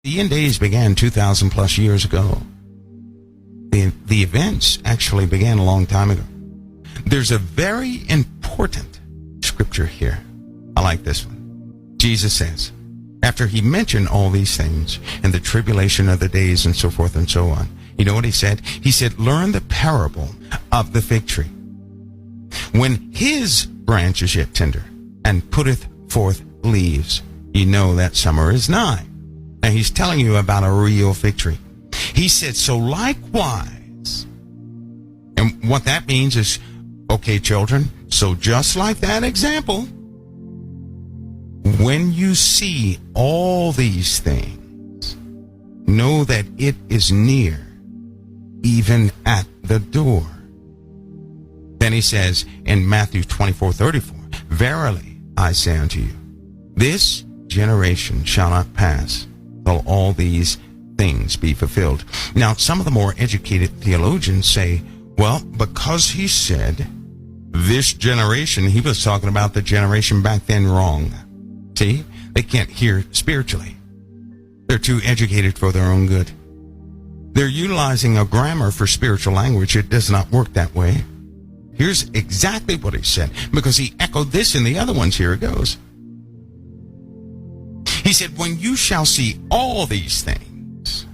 the end days began 2,000 plus years ago. The events actually began a long time ago. There's a very important scripture here. I like this one. Jesus says, after he mentioned all these things and the tribulation of the days and so forth and so on, you know what he said? He said, learn the parable of the fig tree. When his branch is yet tender and putteth forth leaves, you know that summer is nigh. And he's telling you about a real fig tree. He said, so likewise. And what that means is, okay, children, so just like that example, when you see all these things, know that it is near, even at the door. Then he says in Matthew 24:34, verily I say unto you, this generation shall not pass till all these things be fulfilled. Now, some of the more educated theologians say, well, because he said this generation, he was talking about the generation back then wrong. See, they can't hear spiritually. They're too educated for their own good. They're utilizing a grammar for spiritual language. It does not work that way. Here's exactly what he said, because he echoed this in the other ones. Here it goes. He said, when you shall see all these things,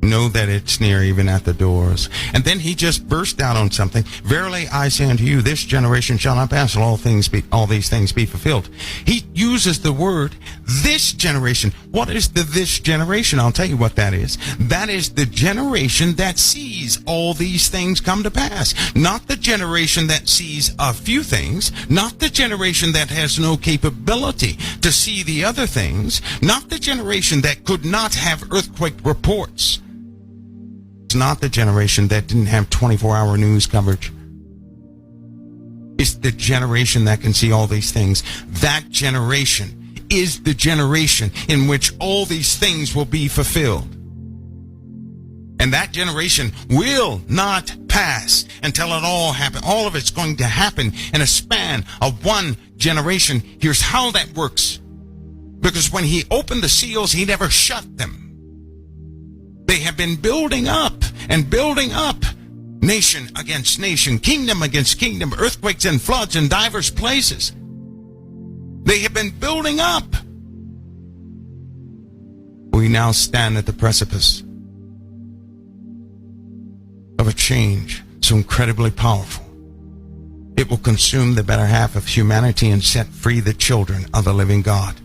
know that it's near, even at the doors. And then he just burst out on something. Verily I say unto you, this generation shall not pass till all these things be fulfilled. He uses the word this generation. What is the this generation? I'll tell you what that is. That is the generation that sees all these things come to pass. Not the generation that sees a few things. Not the generation that has no capability to see the other things. Not the generation that could not have earthquake reports. It's not the generation that didn't have 24-hour news coverage. It's the generation that can see all these things. That generation is the generation in which all these things will be fulfilled. And that generation will not pass until it all happens. All of it's going to happen in a span of one generation. Here's how that works. Because when he opened the seals, he never shut them. They have been building up and building up, nation against nation, kingdom against kingdom, earthquakes and floods in diverse places. They have been building up. We now stand at the precipice of a change so incredibly powerful. It will consume the better half of humanity and set free the children of the living God.